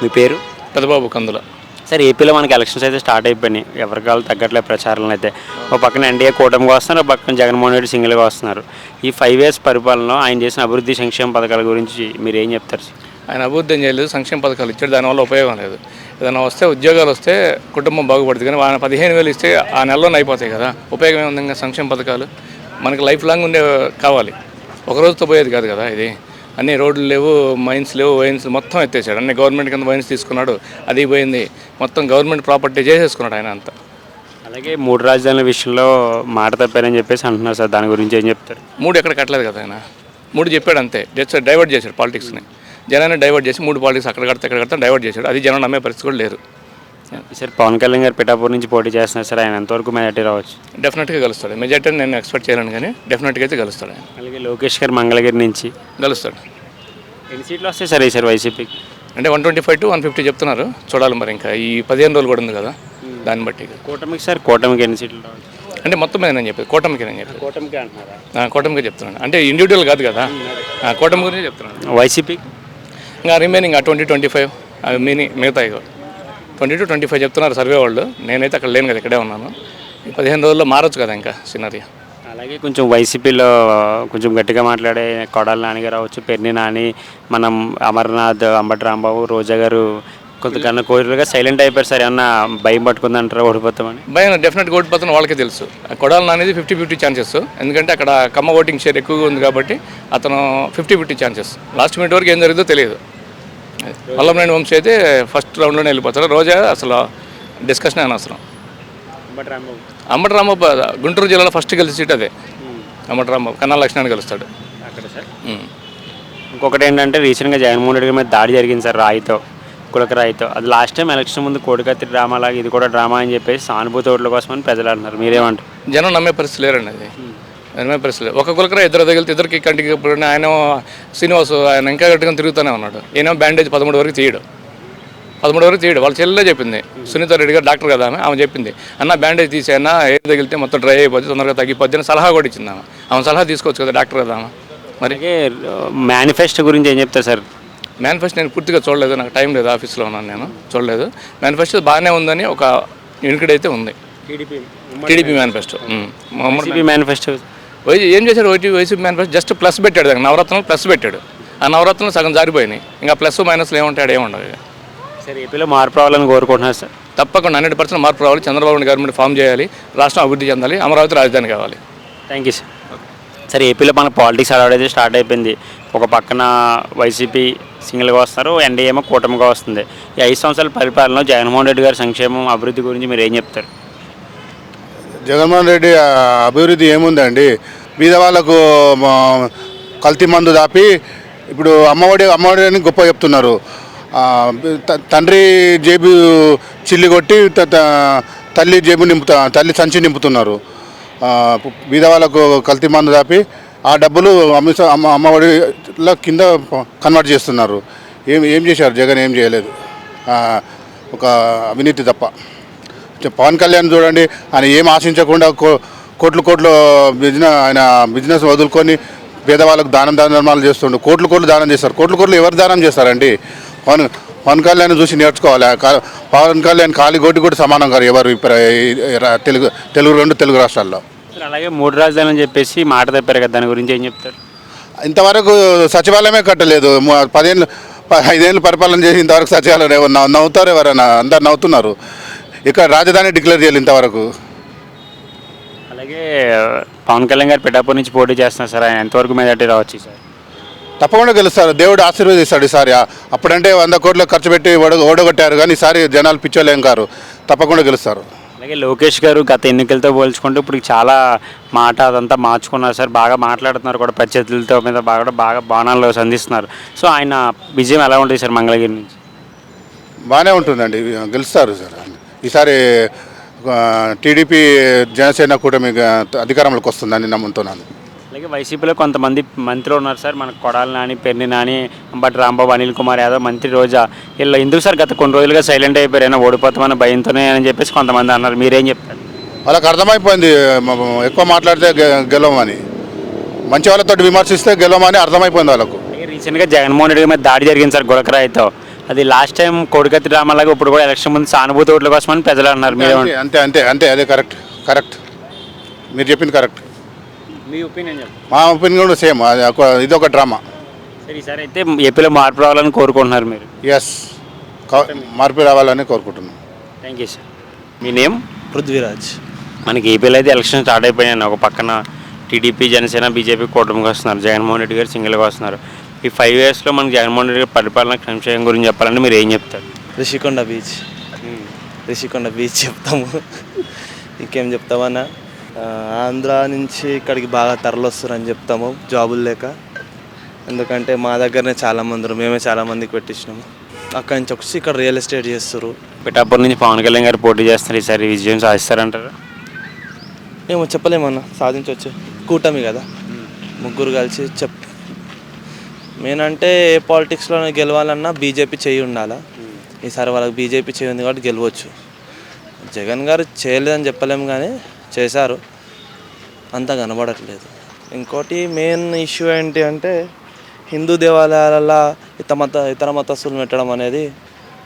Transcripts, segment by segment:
మీ పేరు? పెదబాబు కందుల. సార్ ఏపీలో మనకి ఎలక్షన్స్ అయితే స్టార్ట్ అయిపోయినాయి. ఎవరికి వాళ్ళు తగ్గట్లే ప్రచారాలను అయితే. ఒక పక్కన ఎన్డీఏ కూటమిగా వస్తున్నారు, ఒక పక్కన జగన్మోహన్ రెడ్డి సింగిల్గా వస్తున్నారు. ఈ 5 years పరిపాలనలో ఆయన చేసిన అభివృద్ధి సంక్షేమ పథకాల గురించి మీరు ఏం చెప్తారు? ఆయన అభివృద్ధి ఏం చేయలేదు, సంక్షేమ పథకాలు ఇచ్చాడు, దానివల్ల ఉపయోగం లేదు. ఏదైనా వస్తే ఉద్యోగాలు వస్తే కుటుంబం బాగుపడుతుంది, కానీ ఆయన 15,000 ఇస్తే ఆ నెలలోనే అయిపోతాయి కదా. ఉపయోగం ఏముంది ఇంకా సంక్షేమ పథకాలు? మనకి లైఫ్ లాంగ్ ఉండే కావాలి, ఒక రోజుతో పోయేది కాదు కదా ఇది. అన్ని రోడ్లు లేవు, మైన్స్ లేవు, వైన్స్ మొత్తం ఎత్తేసాడు. అన్ని గవర్నమెంట్ కింద వైన్స్ తీసుకున్నాడు, అది పోయింది. మొత్తం గవర్నమెంట్ ప్రాపర్టీ చేసేసుకున్నాడు ఆయన అంతా. అలాగే 3 రాజధానుల విషయంలో మాట తప్పారని చెప్పేసి అంటున్నారు సార్, దాని గురించి ఏం చెప్తారు? 3 ఎక్కడ కట్టలేదు కదా ఆయన. 3 చెప్పాడు అంతే, జస్ట్ డైవర్ట్ చేశాడు పాలిటిక్స్ని. జనాన్ని డైవర్ట్ చేసి 3 పాలిటిక్స్ అక్కడ కడతా డైవర్ట్ చేశాడు. అది జనం నమ్మే పరిస్థితి కూడా లేదు. సార్ పవన్ కళ్యాణ్ గారు పిఠాపూర్ నుంచి పోటీ చేస్తున్నారు సార్, ఆయన ఎంతవరకు మెజార్టీ రావచ్చు? డెఫినెట్గా గెలుస్తాడు. మెజార్టీ నేను ఎక్స్పెక్ట్ చేయలేను, కానీ డెఫినెట్గా అయితే గెలుస్తాడు ఆయన. అలాగే లోకేష్ గారు మంగళగిరి నుంచి గెలుస్తాడు. ఎన్ని సీట్లు వస్తాయి సార్ ఈసారి వైసీపీకి? అంటే 125 to 150 చెప్తున్నారు, చూడాలి మరి. ఇంకా ఈ 15 రోజులు కూడా ఉంది కదా, దాన్ని బట్టి. కూటమికి సార్, కూటమికి ఎన్ని సీట్లు రావచ్చు? అంటే మొత్తం మీద నేను చెప్పేది కూటమికి, నేను చెప్పేది కూటమికి అంటున్నారా? కూటమికి చెప్తున్నాను, అంటే ఇండివిజువల్ కాదు కదా, కూటమి గురించి చెప్తున్నాను. వైసీపీకి ఇంకా రిమైనింగ్ 20-25 అవి మిగతా 20 to 25 చెప్తున్నారు సర్వే వాళ్ళు. నేనైతే అక్కడ లేను కదా, ఇక్కడే ఉన్నాను. ఈ 15 రోజుల్లో మారచ్చు కదా ఇంకా సినారియా. అలాగే కొంచెం వైసీపీలో కొంచెం గట్టిగా మాట్లాడే కొడాలి నాని గారు అవ్వచ్చు, పెర్ని నాని, మనం అమర్నాథ్, అంబటి రాంబాబు, రోజా గారు కొంతకన్నా కోరికలుగా సైలెంట్ అయిపోయారు సార్. ఏమన్నా భయం పట్టుకుందంటారా ఓడిపోతామని? భయం డెఫినెట్గా ఓడిపోతాను, వాళ్ళకే తెలుసు. కొడాలి అనేది 50-50 ఛాన్సెస్, ఎందుకంటే అక్కడ కమ్మ ఓటింగ్ షేర్ ఎక్కువగా ఉంది కాబట్టి అతను 50-50 ఛాన్సెస్. లాస్ట్ మినిట్ వరకు ఏం జరిగిందో తెలియదు. వల్లభనేని వంశీ అయితే ఫస్ట్ రౌండ్లోనే వెళ్ళిపోతారు. రోజా అసలు డిస్కషన్ అనవసరం. అంబటి రాంబాబు గుంటూరు జిల్లాలో ఫస్ట్ గెలిచి సీట్ అదే. అంబటి రాంబాబు కన్నా లక్ష్మణ్ గెలుస్తాడు అక్కడ సార్. ఇంకొకటి ఏంటంటే రీసెంట్గా జగన్మోహన్ రెడ్డి గారి మీద దాడి జరిగింది సార్, రాయితో, కులక రాయితో. అది లాస్ట్ టైం ఎలక్షన్ ముందు కోడికత్తి డ్రామా లాగా ఇది కూడా డ్రామా అని చెప్పేసి సానుభూతి ఓట్ల కోసమని ప్రజలు అంటున్నారు. మీరేమంటారు? జనం నమ్మే పరిస్థితి లేరండి, అది నమ్మే పరిస్థితి లేదు. ఒక కులకరా ఇద్దరు తగిలితే ఇద్దరికి కంటికి. ఇప్పుడు ఆయన శ్రీనివాసు ఆయన ఇంకా గట్టిగా తిరుగుతూనే ఉన్నాడు. ఈయన బ్యాండేజ్ 13 వరకు తీయడు, 13 వరకు తీయడు. వాళ్ళ చెల్లెలే చెప్పింది, సునీత రెడ్డి గారు డాక్టర్ కదా ఆమె చెప్పింది, అన్న బ్యాండేజ్ తీసేనా, ఏది తగిలితే మొత్తం డ్రై అయిపోద్ది, తొందరగా తగ్గిపోద్ది అని సలహా కూడా ఇచ్చింది ఆమె సలహా తీసుకోవచ్చు కదా, డాక్టర్ కదా ఆమె. మరి మేనిఫెస్టో గురించి ఏం చెప్తారు సార్? మేనిఫెస్టో నేను పూర్తిగా చూడలేదు, నాకు టైం లేదు, ఆఫీస్లో ఉన్నాను, నేను చూడలేదు. మేనిఫెస్టో బాగానే ఉందని ఒక యూనిట్ ఉంది, టీడీపీ మేనిఫెస్టో. మేనిఫెస్టో ఏం చేశాడు వైసీపీ మేనిఫెస్టో? జస్ట్ ప్లస్ పెట్టాడు, దానికి నవరత్నాలు ప్లస్ పెట్టాడు. ఆ నవరత్నాలు సగం జారిపోయినాయి, ఇంకా ప్లస్ మైనస్లు ఏముంటాడు, ఏముండదు. సార్ ఏపీలో మార్పు రావాలని కోరుకుంటున్నారు సార్? తప్పకుండా 100% మార్పు రావాలి. చంద్రబాబు నాయుడు గవర్నమెంట్ ఫామ్ చేయాలి, రాష్ట్రం అభివృద్ధి చెందాలి, అమరావతి రాజధాని కావాలి. Thank you sir. సార్ ఏపీలో మన పాలిటిక్స్ అడవడైతే స్టార్ట్ అయిపోయింది. ఒక పక్కన వైసీపీ సింగిల్గా వస్తారు, ఎన్డీఏ ఏమో కూటమిగా వస్తుంది. ఈ 5 సంవత్సరాల పరిపాలనలో జగన్మోహన్ రెడ్డి గారి సంక్షేమం, అభివృద్ధి గురించి మీరు ఏం చెప్తారు? జగన్మోహన్ రెడ్డి అభివృద్ధి ఏముందండి, బీద వాళ్ళకు కల్తీ మందు దాపి ఇప్పుడు అమ్మఒడి అని గొప్ప చెప్తున్నారు. తండ్రి జేబు చిల్లి కొట్టి తల్లి జేబు తల్లి సంచి నింపుతున్నారు. బీద వాళ్ళకు కల్తీ మందు దాపి ఆ డబ్బులు అమ్మఒడిలో కింద కన్వర్ట్ చేస్తున్నారు. ఏం చేశారు జగన్? ఏం చేయలేదు, ఒక అవినీతి తప్ప. పవన్ కళ్యాణ్ చూడండి, ఆయన ఏం ఆశించకుండా కోట్లు ఆయన బిజినెస్ వదులుకొని పేదవాళ్ళకు ధర్మాలు చేస్తుండే. కోట్లు దానం చేస్తారు. కోట్లు ఎవరు దానం చేస్తారండి? పవన్ కళ్యాణ్ చూసి నేర్చుకోవాలి. పవన్ కళ్యాణ్ కాలిగోటి కూడా సమానం కాదు ఎవరు తెలుగు రాష్ట్రాల్లో. అలాగే 3 రాజధానులు అని చెప్పేసి మాట తప్పారు కదా, దాని గురించి ఏం చెప్తారు? ఇంతవరకు సచివాలయమే కట్టలేదు. 5 ఏళ్ళు పరిపాలన చేసి ఇంతవరకు సచివాలయం నవ్వుతారు ఎవరైనా? అందరు నవ్వుతున్నారు. ఇక్కడ రాజధాని డిక్లేర్ చేయాలి ఇంతవరకు. అలాగే పవన్ కళ్యాణ్ గారు పిఠాపూర్ నుంచి పోటీ చేస్తున్నారు సార్, ఆయన ఎంతవరకు మెజార్టీ రావచ్చు సార్? తప్పకుండా గెలుస్తారు, దేవుడు ఆశీర్వదిస్తాడు ఈసారి. అప్పుడంటే 100 కోట్లు ఖర్చు పెట్టి ఓడగొట్టారు, కానీ ఈసారి జనాలు పిచ్చోలేం కారు, తప్పకుండా గెలుస్తారు. అలాగే లోకేష్ గారు గత ఎన్నికలతో పోల్చుకుంటూ ఇప్పుడు చాలా మాట అదంతా మార్చుకున్నారు సార్, బాగా మాట్లాడుతున్నారు కూడా, పరిస్థితులతో మీద బాగా బాణాల్లో సంధిస్తున్నారు. సో ఆయన విజయం ఎలా ఉంటుంది సార్ మంగళగిరి నుంచి? బాగానే ఉంటుందండి, గెలుస్తారు సార్ ఈసారి. టీడీపీ జనసేన కూటమి అధికారంలోకి వస్తుందని నమ్ముతున్నాను. అలాగే వైసీపీలో కొంతమంది మంత్రులు ఉన్నారు సార్, మనకు కొడాలి నాని, పెర్ని నాని, అంబటి రాంబాబు, అనిల్ కుమార్ యాదవ్, మంత్రి రోజా, వీళ్ళు ఎందుకు సార్ గత కొన్ని రోజులుగా సైలెంట్ అయిపోయారు? అయినా ఓడిపోతామని భయంతోనే అని చెప్పేసి కొంతమంది అన్నారు, మీరేం చెప్తారు? వాళ్ళకి అర్థమైపోయింది, ఎక్కువ మాట్లాడితే గెలవమని, మంచి వాళ్ళతో విమర్శిస్తే గెలవమని అర్థమైపోయింది వాళ్ళకు. రీసెంట్గా జగన్మోహన్ రెడ్డి మీద దాడి జరిగింది సార్ గులకరాయితో. అది లాస్ట్ టైం కోడికత్తి డ్రామాలాగా ఇప్పుడు కూడా ఎలక్షన్ ముందు సానుభూతి ఓట్ల కోసమని ప్రజలు అన్నారు. మీరు అంతే అంతే అంతే అదే కరెక్ట్ కరెక్ట్ మీరు చెప్పింది కరెక్ట్. మీ ఒపీనియన్ చెప్పండి. మా ఒపీనియన్ కూడా సేమ్, ఇది ఒక డ్రామా. సరే, ఈసారి అయితే ఏపీలో మార్పు రావాలని కోరుకుంటున్నారు మీరు. ఎస్, మార్పు రావాలని కోరుకుంటున్నాం. Thank you sir. Me name? Prithviraj. మనకి ఏపీలో అయితే ఎలక్షన్ స్టార్ట్ అయిపోయాయి. ఒక పక్కన టీడీపీ, జనసేన, బీజేపీ కూటమికి వస్తున్నారు. జగన్మోహన్ రెడ్డి గారు సింగిల్గా వస్తున్నారు. ఈ 5 yearsలో మనకి జగన్మోహన్ రెడ్డి గారి పరిపాలన సంక్షేమం గురించి చెప్పాలంటే మీరు ఏం చెప్తారు? రిషికొండ బీచ్ చెప్తాము. ఇంకేం చెప్తామన్నా, ఆంధ్ర నుంచి ఇక్కడికి బాగా తరలొస్తారని చెప్తాము జాబులు లేక. ఎందుకంటే మా దగ్గరనే చాలామంది ఉన్నారు, మేమే చాలామందికి పెట్టించినాము. అక్కడి నుంచి వచ్చి ఇక్కడ రియల్ ఎస్టేట్ చేస్తారు. పిఠాపురం నుంచి పవన్ కళ్యాణ్ గారు పోటీ చేస్తున్నారు. ఈసారి విజయం సాధిస్తారంటారు? ఏమో చెప్పలేమన్నా, సాధించవచ్చు. కూటమి కదా, ముగ్గురు కలిసి మెయిన్ అంటే ఏ పాలిటిక్స్లో గెలవాలన్నా బీజేపీ చేయి ఉండాలా. ఈసారి వాళ్ళకి బీజేపీ చేయి ఉంది కాబట్టి గెలవచ్చు. జగన్ గారు చేయలేదని చెప్పలేము కానీ చేశారు, అంతా కనబడట్లేదు. ఇంకోటి మెయిన్ ఇష్యూ ఏంటి అంటే హిందూ దేవాలయాలలో ఇతర మతస్థులు పెట్టడం అనేది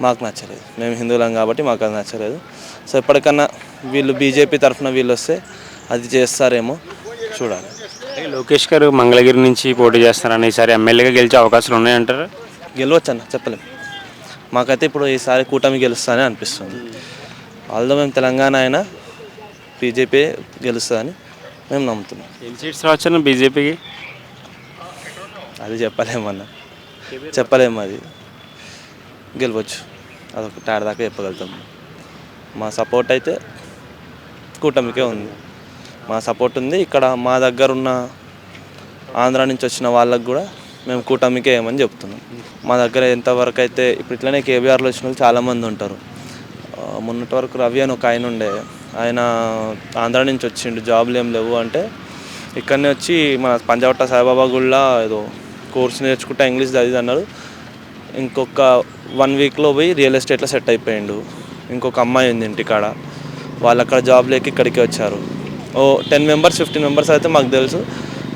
మాకు నచ్చలేదు. మేము హిందువులం కాబట్టి మాకు అది నచ్చలేదు. సో ఎప్పటికన్నా వీళ్ళు బీజేపీ తరఫున వీళ్ళు వస్తే అది చేస్తారేమో చూడాలి. లోకేష్ గారు మంగళగిరి నుంచి పోటీ చేస్తారని ఈసారి ఎమ్మెల్యేగా గెలిచే అవకాశాలు ఉన్నాయంటారు? గెలవచ్చు అన్న, చెప్పలేము. మాకైతే ఇప్పుడు ఈసారి కూటమి గెలుస్తానే అనిపిస్తుంది. ఆల్దో మేము తెలంగాణ అయినా బీజేపీ గెలుస్తుందని మేము నమ్ముతున్నాం. ఎన్ని సీట్స్ రావచ్చన్న బీజేపీకి? అది చెప్పలేమన్నా, చెప్పలేము. అది గెలవచ్చు, అదొక టాడ్ దాకా చెప్పగలుగుతాం. మా సపోర్ట్ అయితే కూటమికే ఉంది. మా సపోర్ట్ ఉంది. ఇక్కడ మా దగ్గర ఉన్న ఆంధ్ర నుంచి వచ్చిన వాళ్ళకు కూడా మేము కూటమికే ఏమని చెప్తున్నాం. మా దగ్గర ఎంతవరకు అయితే ఇప్పుడు ఇట్లనే కేబీఆర్లో వచ్చిన వాళ్ళు చాలామంది ఉంటారు. మొన్నటి వరకు రవి అని ఒక ఆయన ఉండే, ఆయన ఆంధ్ర నుంచి వచ్చిండు, జాబ్లు ఏం లేవు అంటే ఇక్కడనే వచ్చి మన పంజావట్ట సాయిబాబా గుళ్ళ ఏదో కోర్స్ నేర్చుకుంటా ఇంగ్లీష్ చదివి అన్నారు. ఇంకొక 1 weekలో పోయి రియల్ ఎస్టేట్లో సెట్ అయిపోయిండు. ఇంకొక అమ్మాయి ఉంది ఇంటికాడ, వాళ్ళు అక్కడ జాబ్ లేక ఇక్కడికి వచ్చారు. 10 members 15 members అయితే మాకు తెలుసు.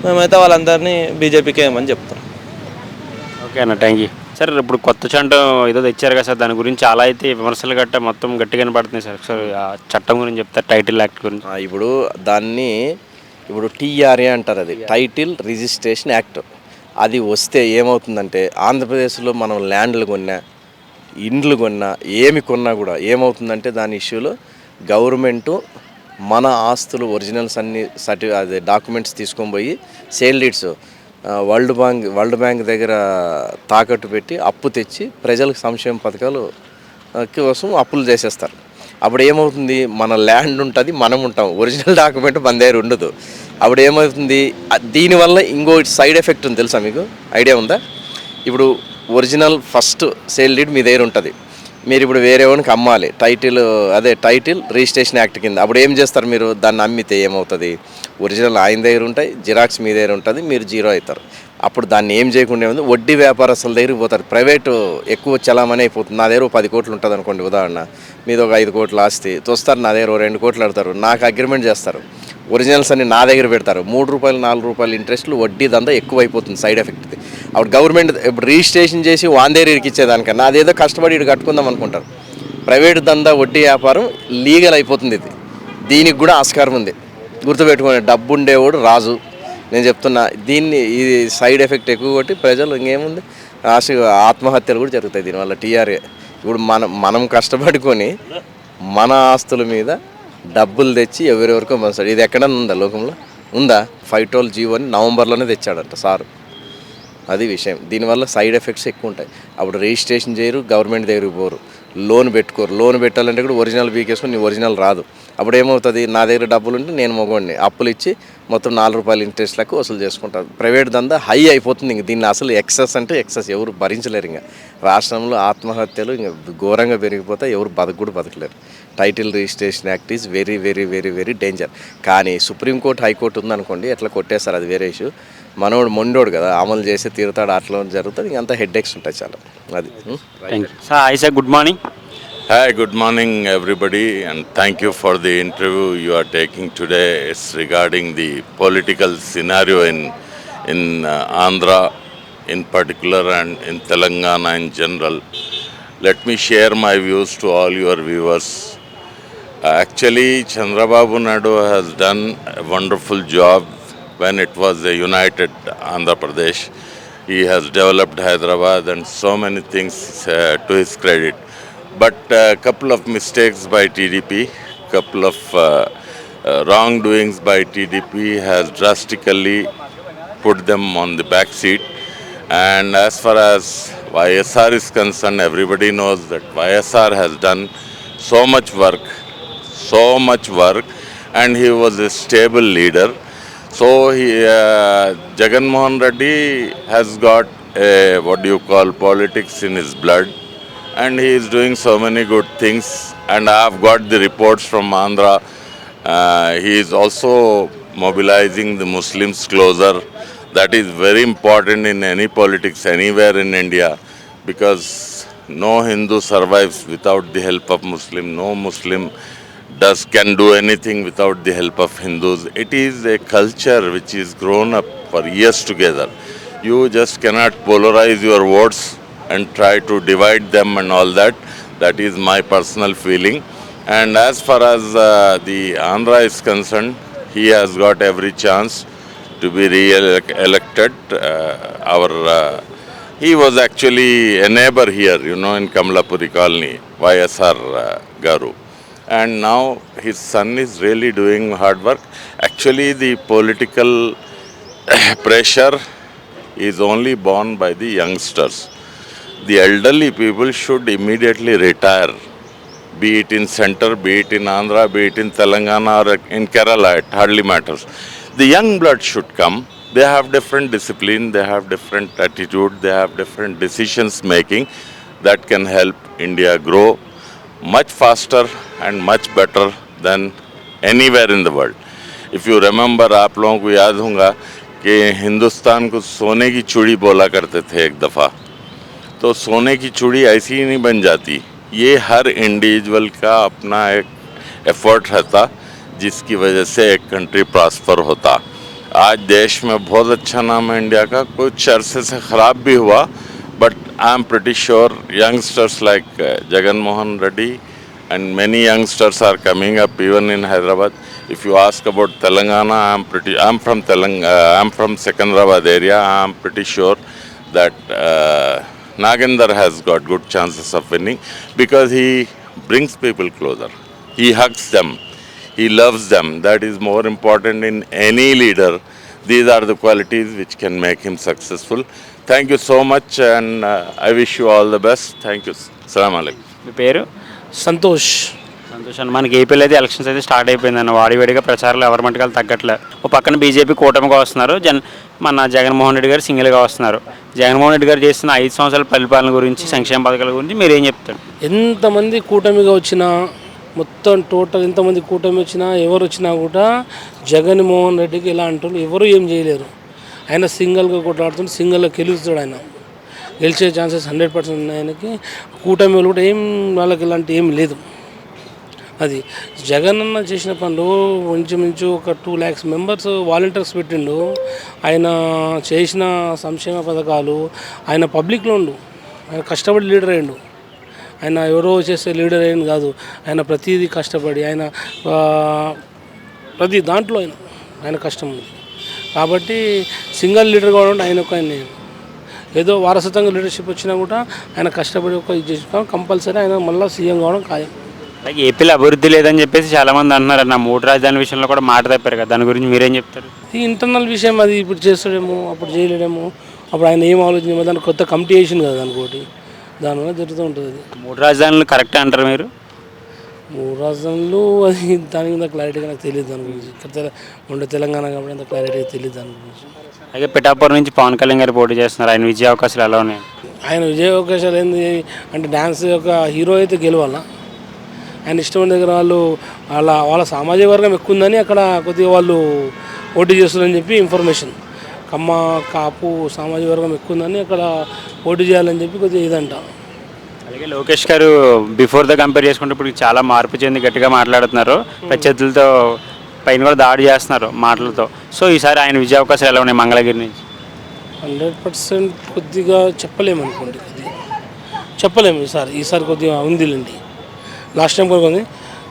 మేమైతే వాళ్ళందరినీ బీజేపీకి ఏమని చెప్తాం. ఓకే అన్న, థ్యాంక్ యూ సార్. ఇప్పుడు కొత్త చట్టం ఏదో తెచ్చారు కదా సార్, దాని గురించి చాలా అయితే విమర్శలు గట్ట మొత్తం గట్టిగానే పడుతున్నాయి సార్. సార్ ఆ చట్టం గురించి చెప్తారు, టైటిల్ యాక్ట్ గురించి. ఇప్పుడు దాన్ని టీఆర్ఏ అంటారు, అది టైటిల్ రిజిస్ట్రేషన్ యాక్ట్. అది వస్తే ఏమవుతుందంటే ఆంధ్రప్రదేశ్లో మనం ల్యాండ్లు కొన్నా, ఇండ్లు కొన్నా, ఏమి కొన్నా కూడా ఏమవుతుందంటే దాని ఇష్యూలో గవర్నమెంటు మన ఆస్తులు ఒరిజినల్స్ అన్ని అదే డాక్యుమెంట్స్ తీసుకొని పోయి సేల్ డీడ్స్ వరల్డ్ బ్యాంక్ దగ్గర తాకట్టు పెట్టి అప్పు తెచ్చి ప్రజలకు సంక్షేమ పథకాలు కోసం అప్పులు చేసేస్తారు. అప్పుడు ఏమవుతుంది, మన ల్యాండ్ ఉంటుంది, మనం ఉంటాం, ఒరిజినల్ డాక్యుమెంట్ మన దగ్గర ఉండదు. అప్పుడు ఏమవుతుంది, దీనివల్ల ఇంకో సైడ్ ఎఫెక్ట్ ఉంది తెలుసా మీకు? ఐడియా ఉందా? ఇప్పుడు ఒరిజినల్ ఫస్ట్ సేల్ డీడ్ మీ దగ్గర ఉంటుంది, మీరు ఇప్పుడు వేరే వానికి అమ్మాలి, టైటిల్ రిజిస్ట్రేషన్ యాక్ట్ కింద. అప్పుడు ఏం చేస్తారు, మీరు దాన్ని అమ్మితే ఏమవుతుంది, ఒరిజినల్ ఆయన దగ్గర ఉంటాయి, జిరాక్స్ మీ దగ్గర ఉంటుంది, మీరు జీరో అవుతారు. అప్పుడు దాన్ని ఏం చేయకుండా ఉంది, వడ్డీ వ్యాపారస్తుల దగ్గరికి పోతారు. ప్రైవేటు ఎక్కువ చలామణి అయిపోతుంది. నా దగ్గర 10 కోట్లు ఉంటుంది అనుకోండి, ఉదాహరణ మీద ఒక 5 కోట్ల ఆస్తి తోస్తారు, నా దగ్గర 2 కోట్లు ఆడతారు, నాకు అగ్రిమెంట్ చేస్తారు, ఒరిజినల్స్ అన్ని నా దగ్గర పెడతారు. 3 రూపాయలు 4 రూపాయలు ఇంట్రెస్ట్లు, వడ్డీ దందా ఎక్కువ అయిపోతుంది, సైడ్ ఎఫెక్ట్. అప్పుడు గవర్నమెంట్ ఇప్పుడు రిజిస్ట్రేషన్ చేసి వాందేరి ఇరికిచ్చేదానికన్నా అదేదో కష్టపడి ఇటు కట్టుకుందాం అనుకుంటారు. ప్రైవేట్ దందా వడ్డీ వ్యాపారం లీగల్ అయిపోతుంది. దీనికి కూడా ఆస్కారం ఉంది, గుర్తుపెట్టుకునే. డబ్బు ఉండేవాడు రాజు. నేను చెప్తున్నా, ఇది సైడ్ ఎఫెక్ట్ ఎక్కువ కొట్టి ప్రజలు ఇంకేముంది ఆత్మహత్యలు కూడా జరుగుతాయి దీనివల్ల. టీఆర్ఏ ఇప్పుడు మనం కష్టపడుకొని మన ఆస్తుల మీద డబ్బులు తెచ్చి ఎవరెవరికో పంచాడు. ఇది ఎక్కడన్నా ఉందా లోకంలో? ఉందా? 512 జీవోని నవంబర్లోనే తెచ్చాడంట సారు. అది విషయం. దీనివల్ల సైడ్ ఎఫెక్ట్స్ ఎక్కువ ఉంటాయి. అప్పుడు రిజిస్ట్రేషన్ చేయరు, గవర్నమెంట్ దగ్గరికి పోరు, లోన్ పెట్టుకోరు. లోన్ పెట్టాలంటే కూడా ఒరిజినల్ బీకేసుకొని నీ ఒరిజినల్ రాదు. అప్పుడు ఏమవుతుంది, నా దగ్గర డబ్బులు ఉంటే నేను మగవాడిని, అప్పులు ఇచ్చి మొత్తం 4 రూపాయలు ఇంట్రెస్ట్ లెక్క వసూలు చేసుకుంటారు. ప్రైవేట్ దందా హై అయిపోతుంది. ఇంక దీన్ని అసలు ఎక్సెస్ అంటే ఎక్సెస్, ఎవరు భరించలేరు. ఇంకా రాష్ట్రంలో ఆత్మహత్యలు ఇంకా ఘోరంగా పెరిగిపోతాయి, ఎవరు కూడా బతకలేరు. Title registration act is very very very very danger. కానీ సుప్రీంకోర్టు, హైకోర్టు ఉందనుకోండి, ఎట్లా కొట్టేస్తారు, అది వేరే ఇష్యూ. మనోడు మొండోడు కదా, అమలు చేసి తీరుతాడు, అట్లా జరుగుతుంది. ఇంకంతా హెడ్ ఎక్స్ ఉంటాయి చాలా. అది sir. Hi sir, good morning. Hi, good morning everybody, and thank you for the interview you are taking today. It's regarding the political scenario in Andhra in particular and in Telangana in general. let me share my views to all your viewers. Actually, Chandrababu Naidu has done a wonderful job when it was a united Andhra Pradesh. He has developed Hyderabad and so many things to his credit. But a couple of mistakes by TDP, couple of wrongdoings by TDP has drastically put them on the back seat. And as far as YSR is concerned, everybody knows that YSR has done so much work, and he was a stable leader. So Jagan Mohan Reddy has got what do you call politics in his blood, and he is doing so many good things. And I have got the reports from Andhra. He is also mobilizing the Muslims closer. That is very important in any politics anywhere in India, because no Hindu survives without the help of Muslim. No Muslim can do anything without the help of Hindus. It is a culture which is grown up for years together. You just cannot polarize your votes and try to divide them and all that. That is my personal feeling. And as far as the Andhra is concerned, he has got every chance to be re-elected. He was actually a neighbor here, in Kamalapuri Colony, YSR Garu. And now his son is really doing hard work. Actually, the political pressure is only borne by the youngsters. The elderly people should immediately retire, be it in center, be it in Andhra, be it in Telangana or in Kerala, it hardly matters. The young blood should come. They have different discipline, they have different attitude, they have different decisions making that can help India grow much faster and much better than anywhere in the world. If you remember, आप लोगों को याद होगा कि हिंदुस्तान को सोने की चूड़ी बोला करते थे एक दफ़ा. तो सोने की चूड़ी ऐसी ही नहीं बन जाती. ये हर इंडिविजुअल का अपना एक एफर्ट रहता, जिसकी वजह से एक कंट्री प्रॉस्पर होता. आज देश में बहुत अच्छा नाम है इंडिया का. कुछ अरसे से ख़राब भी हुआ, but I am pretty sure youngsters like Jagan Mohan Reddy and many youngsters are coming up even in Hyderabad. If you ask about Telangana, I'm from Secunderabad area. I am pretty sure that Nagendra has got good chances of winning, because he brings people closer. He hugs them. He loves them. That is more important in any leader. These are the qualities which can make him successful. Thank you so much, and I wish you all the best. Thank you. Assalamu alaikum. మీ పేరు? సంతోష్. సంతోష్ అన్న, మనకి ఏపీలో అయితే elections అయితే start అయిపోయిందన్న. వాడివేడిగా ప్రచారాలు ఎవరి మటుకాలు తగ్గట్లే. ఒక పక్కన బీజేపీ కూటమిగా వస్తున్నారు, మన జగన్మోహన్ రెడ్డి గారు సింగిల్గా వస్తున్నారు. జగన్మోహన్ రెడ్డి గారు చేస్తున్న 5 సంవత్సరాల పరిపాలన గురించి, సంక్షేమ పథకాల గురించి మీరు ఏం చెప్తారు? ఎంతమంది కూటమిగా వచ్చినా, మొత్తం టోటల్ ఎంతమంది కూటమి వచ్చినా, ఎవరు వచ్చినా కూడా జగన్మోహన్ రెడ్డికి ఎలా అంటారు, ఎవరు ఏం చేయలేరు. ఆయన సింగిల్గా కొట్లాడుతుంటే సింగిల్గా గెలుస్తాడు. ఆయన గెలిచే ఛాన్సెస్ 100% ఉన్నాయి ఆయనకి. కూటమిలో కూడా వాళ్ళకి ఇలాంటి ఏం లేదు. అది జగన్ అన్న చేసిన పనులు ఇంచుమించు ఒక 2 lakhs మెంబర్స్ వాలంటీర్స్ పెట్టిండు. ఆయన చేసిన సంక్షేమ పథకాలు, ఆయన పబ్లిక్లో ఉండు, ఆయన కష్టపడి లీడర్ అయ్యిండు. ఆయన ఎవరో చేసే లీడర్ అయ్యింది కాదు. ఆయన ప్రతిదీ కష్టపడి, ఆయన ప్రతి దాంట్లో ఆయన కష్టం ఉంది. కాబట్టి సింగిల్ లీడర్ కావడం ఆయన ఏదో వారసత్వంగా లీడర్షిప్ వచ్చినా కూడా ఆయన కష్టపడి ఇది చేసుకోవడం కంపల్సరీ. ఆయన మళ్ళీ సీఎం కావడం ఖాయం. అలాగే ఏపీలో అభివృద్ధి లేదని చెప్పేసి చాలామంది అంటున్నారు అన్న. 3 రాజధానుల విషయంలో కూడా మాట తప్పారు కదా, దాని గురించి మీరేం చెప్తారు? ఈ ఇంటర్నల్ విషయం అది. ఇప్పుడు చేస్తాడేమో, అప్పుడు చేయలేడేమో. అప్పుడు ఆయన ఏం ఆలోచించేమో, దానికి కొత్త కమిటీ వేసింది కదా దానికోటి, దానివల్ల జరుగుతూ ఉంటుంది. అది 3 రాజధానులు కరెక్టే అంటారు మీరు? 3 రాజధానులు అది దాని మీద క్లారిటీగా నాకు తెలియదు. దాని గురించి ఇక్కడ తెలంగాణ కాబట్టి అంత క్లారిటీగా తెలియదు దాని గురించి. అలాగే పిఠాపురం నుంచి పవన్ కళ్యాణ్ గారు పోటీ చేస్తున్నారు. ఆయన విజయ అవకాశాలు ఎలా ఉన్నాయి? ఆయన విజయ అవకాశాలు ఏంది అంటే, డ్యాన్స్ యొక్క హీరో అయితే గెలవాలా. ఆయన ఇష్టమైన దగ్గర వాళ్ళ సామాజిక వర్గం ఎక్కువ ఉందని అక్కడ కొద్దిగా వాళ్ళు పోటీ చేస్తున్నారని చెప్పి ఇన్ఫర్మేషన్. కమ్మ కాపు సామాజిక వర్గం ఎక్కువ ఉందని అక్కడ పోటీ చేయాలని చెప్పి కొద్దిగా ఇదంట. అలాగే లోకేష్ గారు బిఫోర్ ద కంపేర్ చేసుకుంటే ఇప్పుడు చాలా మార్పు చెంది గట్టిగా మాట్లాడుతున్నారు. ప్రత్యర్థులతో పైన కూడా దాడి చేస్తున్నారు మాటలతో. సో ఈసారి ఆయన విజయ అవకాశాలు ఎలా ఉన్నాయి మంగళగిరి నుంచి? 100% కొద్దిగా చెప్పలేమనుకోండి. చెప్పలేము ఈసారి కొద్దిగా ఉందిలేండి. లాస్ట్ టైం కొద్దిగా ఉంది.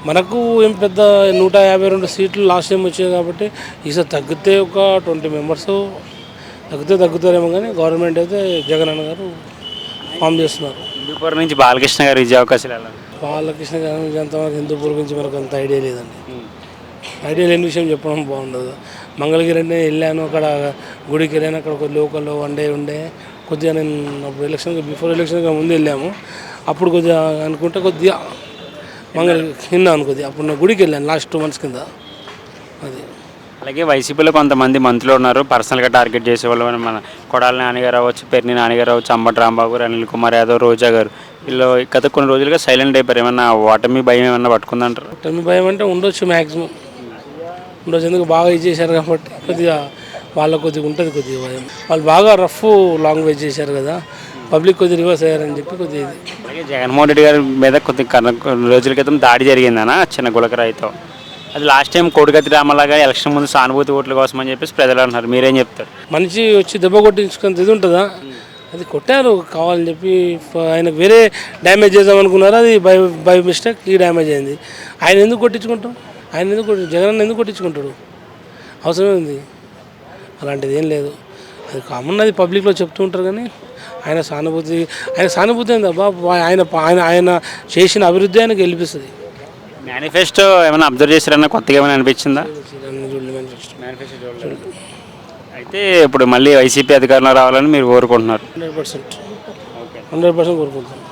మనకు ఏం పెద్ద 152 సీట్లు లాస్ట్ టైం వచ్చాయి కాబట్టి ఈసారి తగ్గితే ఒక 20 మెంబర్స్ తగ్గుతారేమో, కానీ గవర్నమెంట్ అయితే జగన్ అన్న గారు ఫామ్ చేస్తున్నారు. హిందూపురం నుంచి బాలకృష్ణ గారు విజయ అవకాశాలు ఎలా ఉన్నాయి? బాలకృష్ణ గారి గురించి అంతవరకు హిందూపూర్ గురించి మనకు అంత ఐడియా లేదండి. ఐడియా లేని విషయం చెప్పడం బాగుండదు. మంగళగిరి అంటే వెళ్ళాను, అక్కడ గుడికి వెళ్ళాను, అక్కడ ఒక లోకల్లో ఉండే కొద్దిగా నేను అప్పుడు బిఫోర్ ఎలక్షన్గా ముందు వెళ్ళాము. అప్పుడు కొద్దిగా అనుకుంటే కొద్దిగా విన్నాను కొద్దిగా. అప్పుడు నేను గుడికి వెళ్ళాను లాస్ట్ 2 months కింద. అది అలాగే వైసీపీలో కొంతమంది మంత్రులు ఉన్నారు పర్సనల్గా టార్గెట్ చేసేవాళ్ళు. మన కొడాలి నాన్నగారు అవ్వచ్చు, పెర్ని నాన్నగారు అవ్వచ్చు, అంబటి రాంబాబు, అనిల్ కుమార్ యాదవ్, రోజా గారు, వీళ్ళు గత కొన్ని రోజులుగా సైలెంట్ అయిపోయారు. ఏమన్నా ఓటమి భయం ఏమన్నా పట్టుకుందంటారు? ఓటమి భయం అంటే ఉండొచ్చు, మ్యాక్సిమం ఉండొచ్చు. ఎందుకు బాగా చేశారు కాబట్టి కొద్దిగా వాళ్ళకు కొద్దిగా ఉంటుంది కొద్దిగా భయం. వాళ్ళు బాగా రఫ్ లాంగ్వేజ్ చేశారు కదా, పబ్లిక్ కొద్దిగా రివర్స్ అయ్యారని చెప్పి కొద్దిగా ఇది. అలాగే జగన్మోహన్ రెడ్డి గారి మీద కొన్ని రోజుల క్రితం దాడి జరిగిందన్న చిన్న గులకరాయితో. అది లాస్ట్ టైం కోడికత్తి రామలాగా ఎలక్షన్ ముందు సానుభూతి ఓట్ల కోసం అని చెప్పేసి ప్రజలు అంటున్నారు. మీరేం చెప్తారు? మనిషి వచ్చి దెబ్బ కొట్టించుకుని ఇది ఉంటుందా? అది కొట్టారు కావాలని చెప్పి. ఆయన వేరే డ్యామేజ్ చేద్దాం అనుకున్నారు, అది బై మిస్టేక్ ఈ డ్యామేజ్ అయింది. ఆయన ఎందుకు కొట్టించుకుంటాం? జగన్ ఎందుకు కొట్టించుకుంటాడు? అవసరమే ఉంది, అలాంటిది ఏం లేదు. అది కామన్, అది పబ్లిక్లో చెప్తూ ఉంటారు. కానీ ఆయన సానుభూతి ఏంది బాబు? ఆయన చేసిన అభివృద్ధి ఆయనకు గెలిపిస్తుంది. మేనిఫెస్టో ఏమైనా అబ్జర్వ్ చేశారన్నా కొత్తగా ఏమైనా అనిపించిందా? అయితే ఇప్పుడు మళ్ళీ వైసీపీ అధికారంలో రావాలని మీరు కోరుకుంటున్నారు? 100% కోరుకుంటున్నాను.